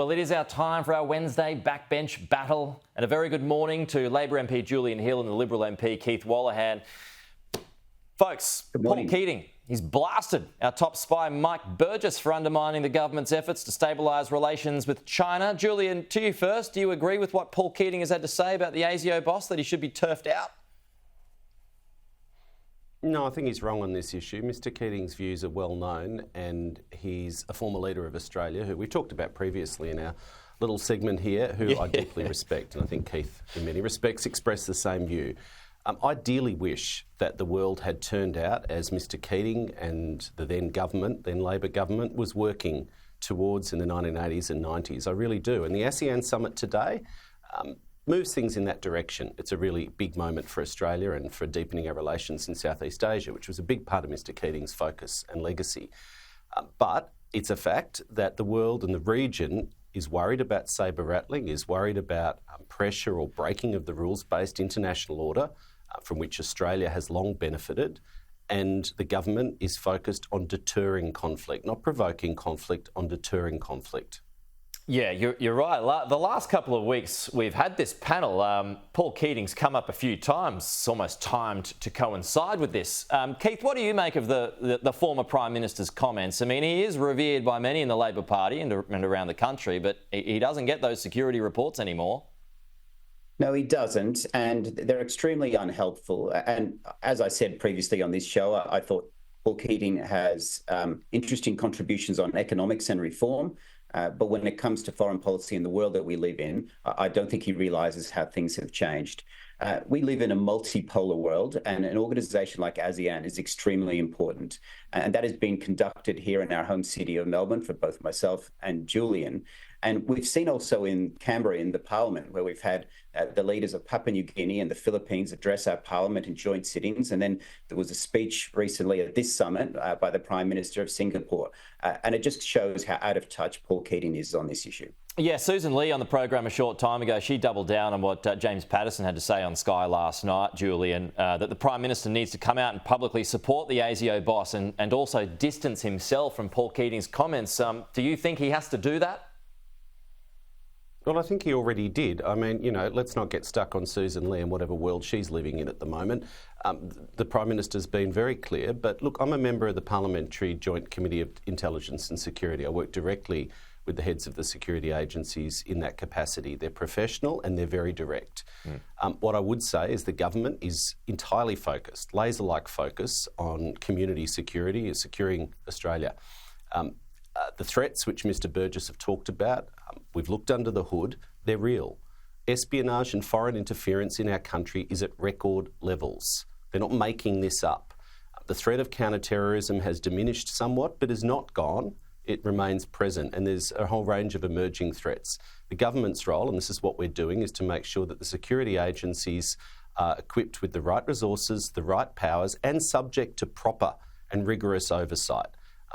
Well, it is our time for our Wednesday backbench battle. And a very good morning to Labor MP Julian Hill and the Liberal MP Keith Wallahan. Folks, Paul Keating, he's blasted our top spy Mike Burgess for undermining the government's efforts to stabilise relations with China. Julian, to you first, do you agree with what Paul Keating has had to say about the ASIO boss, that he should be turfed out? No, I think he's wrong on this issue. Mr Keating's views are well known, and he's a former leader of Australia who we talked about previously in our little segment here, who I deeply respect, and I think Keith, in many respects, expressed the same view. I dearly wish that the world had turned out as Mr Keating and the then government, then Labor government, was working towards in the 1980s and 90s. I really do. And the ASEAN summit today moves things in that direction. It's a really big moment for Australia and for deepening our relations in Southeast Asia, which was a big part of Mr Keating's focus and legacy. But it's a fact that the world and the region is worried about sabre rattling, is worried about pressure or breaking of the rules-based international order from which Australia has long benefited. And the government is focused on deterring conflict, not provoking conflict, on deterring conflict. Yeah, you're right. The last couple of weeks we've had this panel. Paul Keating's come up a few times. It's almost timed to coincide with this. Keith, what do you make of the former Prime Minister's comments? I mean, he is revered by many in the Labor Party and around the country, but he doesn't get those security reports anymore. No, he doesn't, and they're extremely unhelpful. And as I said previously on this show, I thought Paul Keating has interesting contributions on economics and reform. But when it comes to foreign policy in the world that we live in, I don't think he realises how things have changed. We live in a multipolar world, and an organisation like ASEAN is extremely important. And that is being conducted here in our home city of Melbourne for both myself and Julian. And we've seen also in Canberra in the Parliament, where we've had the leaders of Papua New Guinea and the Philippines address our Parliament in joint sittings. And then there was a speech recently at this summit by the Prime Minister of Singapore. And it just shows how out of touch Paul Keating is on this issue. Yeah, Susan Lee on the program a short time ago, she doubled down on what James Patterson had to say on Sky last night, Julian, that the Prime Minister needs to come out and publicly support the ASIO boss and also distance himself from Paul Keating's comments. Do you think he has to do that? Well, I think he already did. I mean, let's not get stuck on Susan Lee and whatever world she's living in at the moment. The Prime Minister's been very clear. But look, I'm a member of the Parliamentary Joint Committee of Intelligence and Security. I work directly with the heads of the security agencies in that capacity. They're professional and they're very direct. What I would say is the government is entirely focused, laser-like focus on community security and securing Australia. The threats which Mr Burgess have talked about, we've looked under the hood, they're real. Espionage and foreign interference in our country is at record levels. They're not making this up. The threat of counter-terrorism has diminished somewhat, but is not gone. It remains present, and there's a whole range of emerging threats. The government's role, and this is what we're doing, is to make sure that the security agencies are equipped with the right resources, the right powers, and subject to proper and rigorous oversight.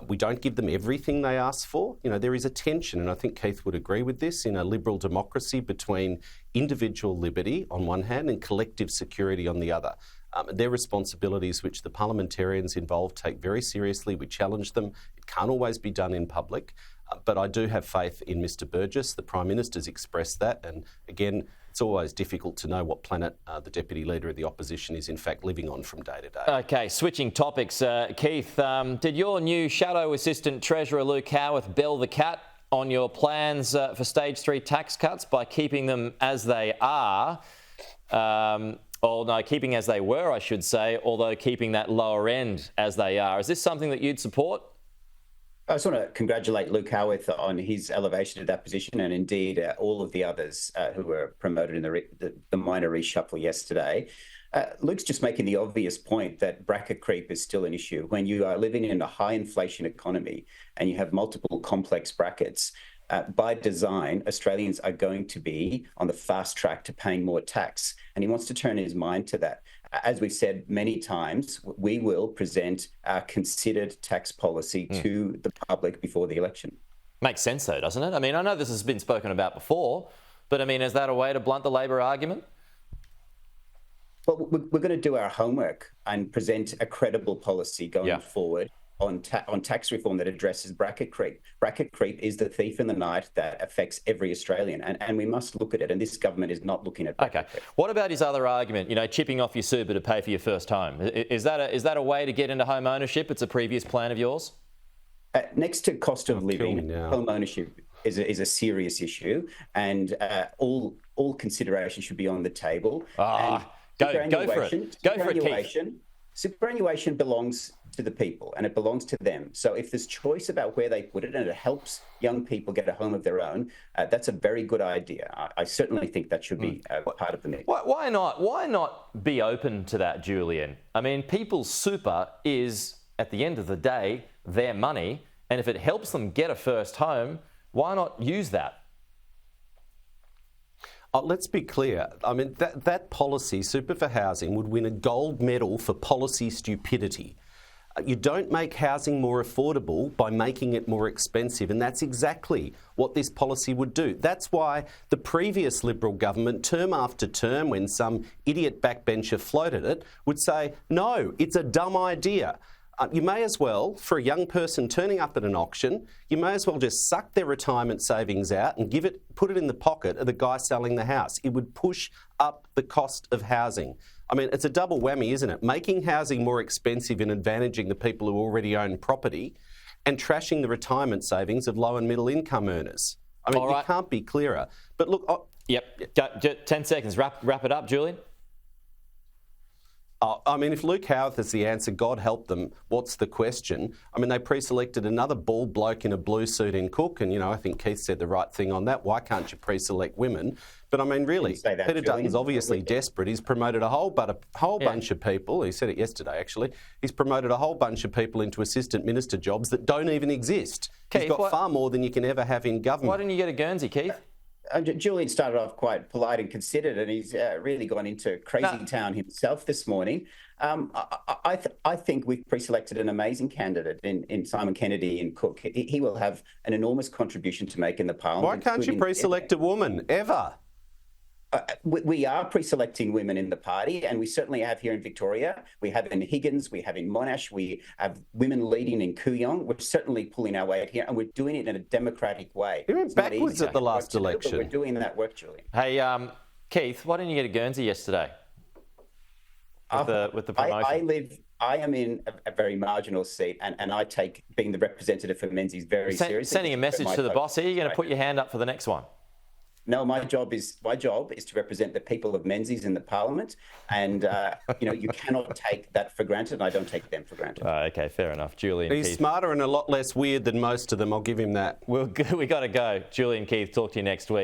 We don't give them everything they ask for. There is a tension, and I think Keith would agree with this, in a liberal democracy between individual liberty on one hand and collective security on the other. They're responsibilities which the parliamentarians involved take very seriously. We challenge them. It can't always be done in public. But I do have faith in Mr Burgess. The Prime Minister's expressed that. And again, it's always difficult to know what planet the Deputy Leader of the Opposition is in fact living on from day to day. OK, switching topics. Keith, did your new Shadow Assistant Treasurer Luke Howarth bell the cat on your plans for Stage 3 tax cuts by keeping them as they are? Keeping as they were, I should say, although keeping that lower end as they are. Is this something that you'd support? I just want to congratulate Luke Howarth on his elevation to that position, and indeed all of the others who were promoted in the minor reshuffle yesterday. Luke's just making the obvious point that bracket creep is still an issue. When you are living in a high inflation economy and you have multiple complex brackets, by design, Australians are going to be on the fast track to paying more tax. And he wants to turn his mind to that. As we've said many times, we will present our considered tax policy to the public before the election. Makes sense, though, doesn't it? I mean, I know this has been spoken about before, but I mean, is that a way to blunt the Labor argument? Well, we're going to do our homework and present a credible policy going forward. on tax reform that addresses bracket creep. Bracket creep is the thief in the night that affects every Australian, and we must look at it. And this government is not looking at bracket creep. What about his other argument? Chipping off your super to pay for your first home. Is that a way to get into home ownership? It's a previous plan of yours. Next to cost of living, home ownership is a serious issue, and all consideration should be on the table. Go for it. Go for it, Keith. Superannuation belongs to the people, and it belongs to them. So if there's choice about where they put it, and it helps young people get a home of their own, that's a very good idea. I certainly think that should be part of the mix. Why not be open to that, Julian? I mean, people's super is, at the end of the day, their money, and if it helps them get a first home, why not use that? Let's be clear. I mean, that policy, Super for Housing, would win a gold medal for policy stupidity. You don't make housing more affordable by making it more expensive, and that's exactly what this policy would do. That's why the previous Liberal government, term after term, when some idiot backbencher floated it, would say, no, it's a dumb idea. You may as well, for a young person turning up at an auction, you may as well just suck their retirement savings out and put it in the pocket of the guy selling the house. It would push up the cost of housing. I mean, it's a double whammy, isn't it? Making housing more expensive and advantaging the people who already own property, and trashing the retirement savings of low and middle income earners. I mean, you can't be clearer. But look... Yep. 10 seconds. Wrap it up, Julian. I mean, if Luke Howarth is the answer, God help them, what's the question? I mean, they pre-selected another bald bloke in a blue suit in Cook, and, I think Keith said the right thing on that. Why can't you pre-select women? But, I mean, really, Peter Dutton's obviously desperate. He's promoted a whole bunch of people. He said it yesterday, actually. He's promoted a whole bunch of people into assistant minister jobs that don't even exist. Keith, he's got far more than you can ever have in government. Why didn't you get a Guernsey, Keith? Julian started off quite polite and considered, and he's really gone into crazy town himself this morning. I think we've pre-selected an amazing candidate in Simon Kennedy in Cook. He will have an enormous contribution to make in the parliament. Why can't you pre-select a woman, ever? We are pre-selecting women in the party, and we certainly have here in Victoria. We have in Higgins, we have in Monash, we have women leading in Kooyong. We're certainly pulling our weight here, and we're doing it in a democratic way. You went backwards at the last election. We're doing that work, Julian. Hey, Keith, why didn't you get a Guernsey yesterday with the promotion? I am in a very marginal seat, and I take being the representative for Menzies very seriously. Sending a message to the boss here. You're going to put your hand up for the next one. No, my job is to represent the people of Menzies in the parliament, and you cannot take that for granted, and I don't take them for granted. Okay, fair enough. Julian He's Keith. Smarter and a lot less weird than most of them, I'll give him that. We got to go. Julian Keith, talk to you next week.